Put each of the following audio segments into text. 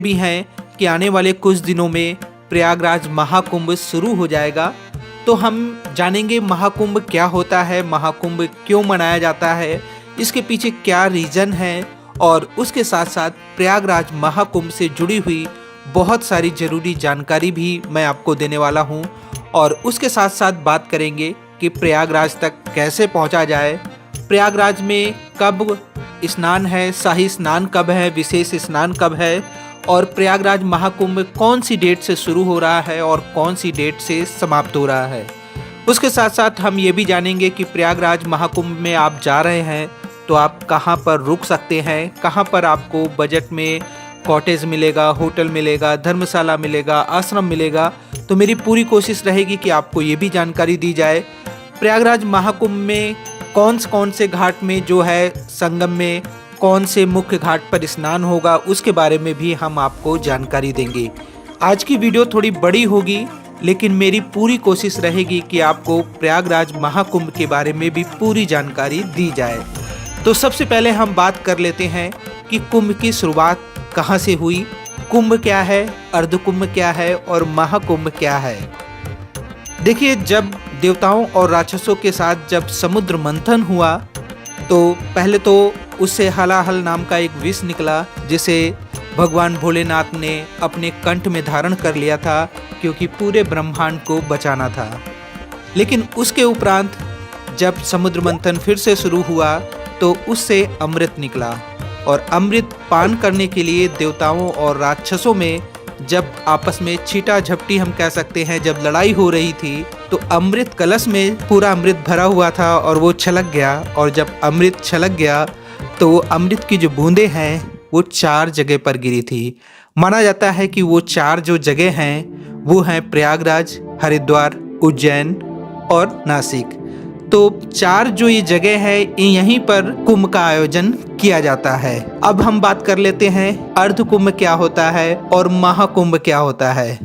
भी हैं कि आने वाले कुछ दिनों में प्रयागराज महाकुंभ शुरू हो जाएगा। तो हम जानेंगे महाकुंभ क्या होता है, महाकुंभ क्यों मनाया जाता है, इसके पीछे क्या रीज़न है और उसके साथ साथ प्रयागराज महाकुंभ से जुड़ी हुई बहुत सारी ज़रूरी जानकारी भी मैं आपको देने वाला हूं। और उसके साथ साथ बात करेंगे कि प्रयागराज तक कैसे पहुंचा जाए, प्रयागराज में कब स्नान है, शाही स्नान कब है, विशेष स्नान कब है और प्रयागराज महाकुंभ कौन सी डेट से शुरू हो रहा है और कौन सी डेट से समाप्त हो रहा है। उसके साथ साथ हम ये भी जानेंगे कि प्रयागराज महाकुंभ में आप जा रहे हैं तो आप कहाँ पर रुक सकते हैं, कहाँ पर आपको बजट में कॉटेज मिलेगा, होटल मिलेगा, धर्मशाला मिलेगा, आश्रम मिलेगा। तो मेरी पूरी कोशिश रहेगी कि आपको ये भी जानकारी दी जाए प्रयागराज महाकुंभ में कौन से घाट में जो है संगम में कौन से मुख्य घाट पर स्नान होगा, उसके बारे में भी हम आपको जानकारी देंगे। आज की वीडियो थोड़ी बड़ी होगी लेकिन मेरी पूरी कोशिश रहेगी कि आपको प्रयागराज महाकुंभ के बारे में भी पूरी जानकारी दी जाए। तो सबसे पहले हम बात कर लेते हैं कि कुंभ की शुरुआत कहाँ से हुई, कुंभ क्या है, अर्धकुंभ क्या है और महाकुंभ क्या है। देखिए, जब देवताओं और राक्षसों के साथ जब समुद्र मंथन हुआ तो पहले तो उससे हलाहल नाम का एक विष निकला जिसे भगवान भोलेनाथ ने अपने कंठ में धारण कर लिया था क्योंकि पूरे ब्रह्मांड को बचाना था। लेकिन उसके उपरांत जब समुद्र मंथन फिर से शुरू हुआ तो उससे अमृत निकला और अमृत पान करने के लिए देवताओं और राक्षसों में जब आपस में छीटा झपटी हम कह सकते हैं, जब लड़ाई हो रही थी तो अमृत कलश में पूरा अमृत भरा हुआ था और वो छलक गया। और जब अमृत छलक गया तो अमृत की जो बूंदें हैं वो 4 जगह पर गिरी थी। माना जाता है कि वो 4 जो जगह हैं वो हैं प्रयागराज, हरिद्वार, उज्जैन और नासिक। तो 4 जो ये जगह है यहीं पर कुंभ का आयोजन किया जाता है। अब हम बात कर लेते हैं अर्ध कुंभ क्या होता है और महाकुंभ क्या होता है।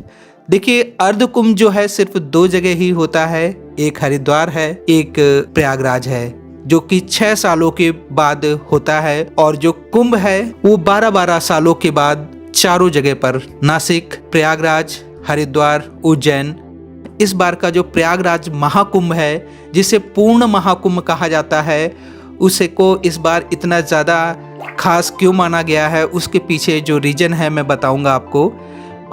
देखिए, अर्ध कुंभ जो है सिर्फ 2 जगह ही होता है, एक हरिद्वार है, एक प्रयागराज है, जो कि 6 सालों के बाद होता है। और जो कुंभ है वो 12-12 सालों के बाद चारों जगह पर, नासिक, प्रयागराज, हरिद्वार, उज्जैन। इस बार का जो प्रयागराज महाकुंभ है जिसे पूर्ण महाकुंभ कहा जाता है, उसे को इस बार इतना ज़्यादा खास क्यों माना गया है, उसके पीछे जो रीजन है मैं बताऊंगा आपको।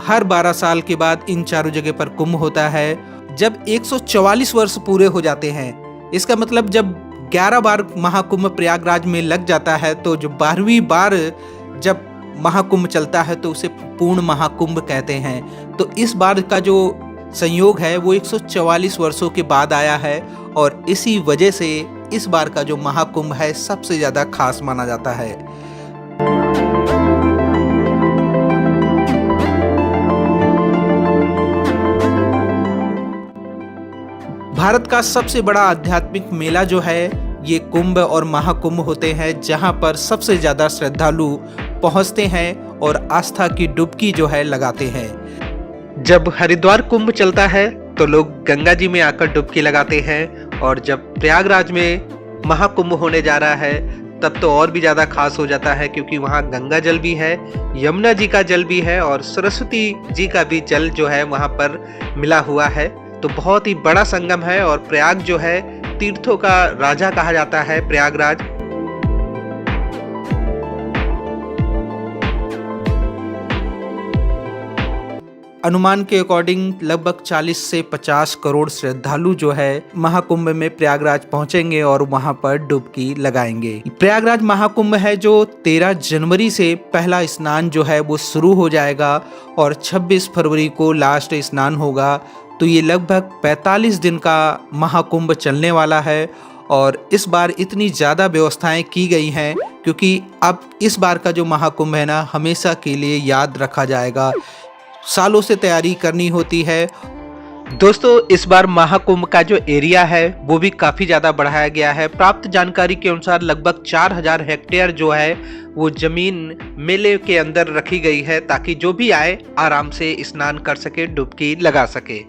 हर 12 साल के बाद इन चारों जगह पर कुंभ होता है। जब 144 वर्ष पूरे हो जाते हैं, इसका मतलब जब 11 बार महाकुंभ प्रयागराज में लग जाता है तो जो 12वीं बार जब महाकुंभ चलता है तो उसे पूर्ण महाकुंभ कहते हैं। तो इस बार का जो संयोग है वो 144 वर्षों के बाद आया है और इसी वजह से इस बार का जो महाकुंभ है सबसे ज़्यादा खास माना जाता है। भारत का सबसे बड़ा आध्यात्मिक मेला जो है ये कुंभ और महाकुंभ होते हैं, जहां पर सबसे ज़्यादा श्रद्धालु पहुंचते हैं और आस्था की डुबकी जो है लगाते हैं। जब हरिद्वार कुंभ चलता है तो लोग गंगा जी में आकर डुबकी लगाते हैं और जब प्रयागराज में महाकुंभ होने जा रहा है तब तो और भी ज़्यादा खास हो जाता है क्योंकि वहाँ गंगा जल भी है, यमुना जी का जल भी है और सरस्वती जी का भी जल जो है वहाँ पर मिला हुआ है। तो बहुत ही बड़ा संगम है और प्रयाग जो है तीर्थों का राजा कहा जाता है प्रयागराज। अनुमान के अकॉर्डिंग लगभग 40 से 50 करोड़ श्रद्धालु जो है महाकुंभ में प्रयागराज पहुंचेंगे और वहां पर डुबकी लगाएंगे। प्रयागराज महाकुंभ है जो 13 जनवरी से पहला स्नान जो है वो शुरू हो जाएगा और 26 फरवरी को लास्ट स्नान होगा। तो ये लगभग 45 दिन का महाकुंभ चलने वाला है और इस बार इतनी ज़्यादा व्यवस्थाएं की गई हैं क्योंकि अब इस बार का जो महाकुंभ है ना हमेशा के लिए याद रखा जाएगा। सालों से तैयारी करनी होती है। दोस्तों, इस बार महाकुंभ का जो एरिया है वो भी काफ़ी ज़्यादा बढ़ाया गया है। प्राप्त जानकारी के अनुसार लगभग 4000 हेक्टेयर जो है वो ज़मीन मेले के अंदर रखी गई है ताकि जो भी आए आराम से स्नान कर सके, डुबकी लगा सके।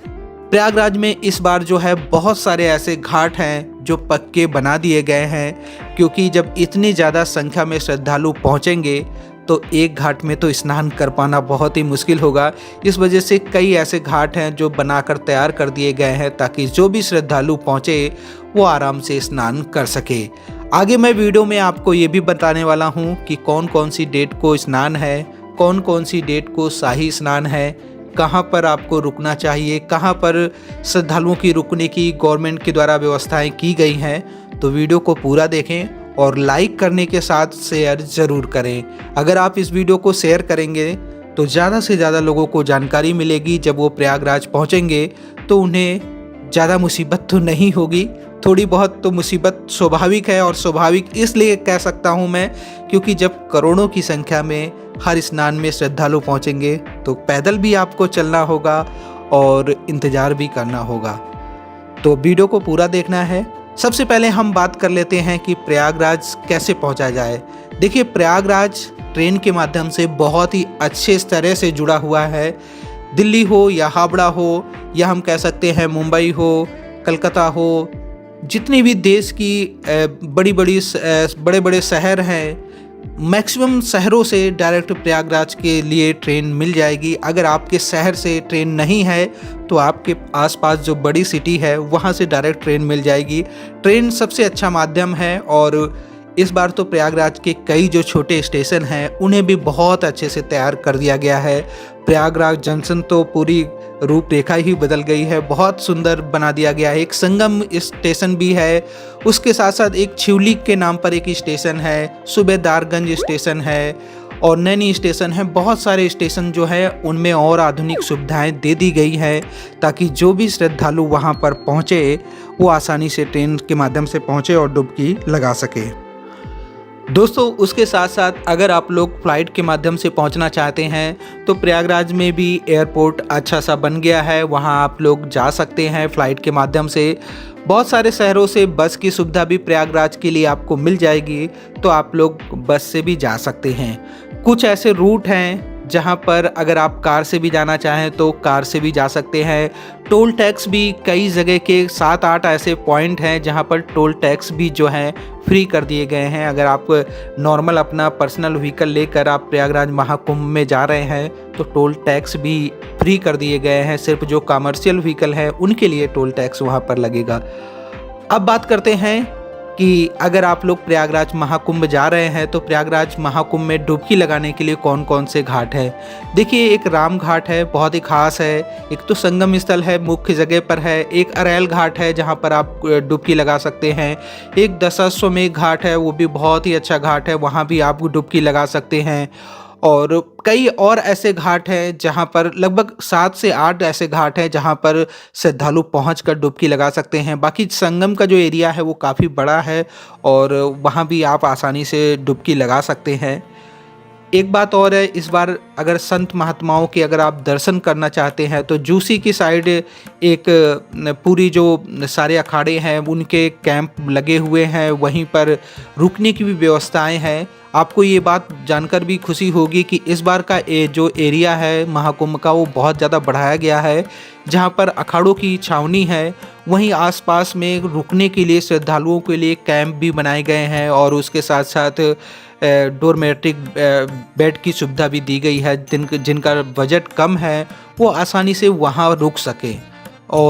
प्रयागराज में इस बार जो है बहुत सारे ऐसे घाट हैं जो पक्के बना दिए गए हैं क्योंकि जब इतनी ज़्यादा संख्या में श्रद्धालु पहुँचेंगे तो एक घाट में तो स्नान कर पाना बहुत ही मुश्किल होगा। इस वजह से कई ऐसे घाट हैं जो बनाकर तैयार कर दिए गए हैं ताकि जो भी श्रद्धालु पहुँचे वो आराम से स्नान कर सके। आगे मैं वीडियो में आपको ये भी बताने वाला हूँ कि कौन कौन सी डेट को स्नान है, कौन कौन सी डेट को शाही स्नान है, कहाँ पर आपको रुकना चाहिए, कहाँ पर श्रद्धालुओं की रुकने की गवर्नमेंट के द्वारा व्यवस्थाएं की गई हैं। तो वीडियो को पूरा देखें और लाइक करने के साथ शेयर ज़रूर करें। अगर आप इस वीडियो को शेयर करेंगे तो ज़्यादा से ज़्यादा लोगों को जानकारी मिलेगी। जब वो प्रयागराज पहुँचेंगे तो उन्हें ज़्यादा मुसीबत तो नहीं होगी, थोड़ी बहुत तो मुसीबत स्वाभाविक है। और स्वाभाविक इसलिए कह सकता हूँ मैं क्योंकि जब करोड़ों की संख्या में हर स्नान में श्रद्धालु पहुँचेंगे तो पैदल भी आपको चलना होगा और इंतज़ार भी करना होगा। तो वीडियो को पूरा देखना है। सबसे पहले हम बात कर लेते हैं कि प्रयागराज कैसे पहुंचा जाए। देखिए, प्रयागराज ट्रेन के माध्यम से बहुत ही अच्छे तरह से जुड़ा हुआ है। दिल्ली हो या हावड़ा हो या हम कह सकते हैं मुंबई हो, कलकत्ता हो, जितनी भी देश की बड़े बड़े शहर हैं, मैक्सिमम शहरों से डायरेक्ट प्रयागराज के लिए ट्रेन मिल जाएगी। अगर आपके शहर से ट्रेन नहीं है तो आपके आसपास जो बड़ी सिटी है वहाँ से डायरेक्ट ट्रेन मिल जाएगी। ट्रेन सबसे अच्छा माध्यम है और इस बार तो प्रयागराज के कई जो छोटे स्टेशन हैं उन्हें भी बहुत अच्छे से तैयार कर दिया गया है। प्रयागराज जंक्शन तो पूरी रूपरेखा ही बदल गई है, बहुत सुंदर बना दिया गया है। एक संगम स्टेशन भी है, उसके साथ साथ एक छिवली के नाम पर एक स्टेशन है, सूबेदारगंज स्टेशन है और नैनी स्टेशन है। बहुत सारे स्टेशन जो है उनमें और आधुनिक सुविधाएं दे दी गई है ताकि जो भी श्रद्धालु वहां पर पहुंचे वो आसानी से ट्रेन के माध्यम से पहुंचे और डुबकी लगा सके। दोस्तों, उसके साथ साथ अगर आप लोग फ़्लाइट के माध्यम से पहुंचना चाहते हैं तो प्रयागराज में भी एयरपोर्ट अच्छा सा बन गया है, वहां आप लोग जा सकते हैं फ़्लाइट के माध्यम से। बहुत सारे शहरों से बस की सुविधा भी प्रयागराज के लिए आपको मिल जाएगी, तो आप लोग बस से भी जा सकते हैं। कुछ ऐसे रूट हैं जहां पर अगर आप कार से भी जाना चाहें तो कार से भी जा सकते हैं। टोल टैक्स भी कई जगह के 7-8 ऐसे पॉइंट हैं जहां पर टोल टैक्स भी जो हैं फ्री कर दिए गए हैं। अगर आप नॉर्मल अपना पर्सनल व्हीकल लेकर आप प्रयागराज महाकुंभ में जा रहे हैं तो टोल टैक्स भी फ्री कर दिए गए हैं। सिर्फ जो कमर्शियल व्हीकल हैं उनके लिए टोल टैक्स वहां पर लगेगा। अब बात करते हैं कि अगर आप लोग प्रयागराज महाकुंभ जा रहे हैं तो प्रयागराज महाकुंभ में डुबकी लगाने के लिए कौन कौन से घाट हैं। देखिए, एक राम घाट है, बहुत ही खास है। एक तो संगम स्थल है, मुख्य जगह पर है। एक अरैल घाट है जहां पर आप डुबकी लगा सकते हैं। एक दशाश्वमेध घाट है, वो भी बहुत ही अच्छा घाट है, वहां भी आप डुबकी लगा सकते हैं। और कई और ऐसे घाट हैं जहां पर लगभग 7 से 8 ऐसे घाट हैं जहां पर श्रद्धालु पहुंचकर डुबकी लगा सकते हैं। बाकी संगम का जो एरिया है वो काफ़ी बड़ा है और वहां भी आप आसानी से डुबकी लगा सकते हैं। एक बात और है, इस बार अगर संत महात्माओं के अगर आप दर्शन करना चाहते हैं तो जूसी की साइड एक पूरी जो सारे अखाड़े हैं उनके कैंप लगे हुए हैं, वहीं पर रुकने की भी व्यवस्थाएं हैं। आपको ये बात जानकर भी खुशी होगी कि इस बार का जो एरिया है महाकुंभ का वो बहुत ज़्यादा बढ़ाया गया है। जहाँ पर अखाड़ों की छावनी है वहीं आसपास में रुकने के लिए श्रद्धालुओं के लिए कैंप भी बनाए गए हैं और उसके साथ साथ डोरमेट्रिक बेड की सुविधा भी दी गई है। जिनका बजट कम है वो आसानी से वहाँ रुक सके। और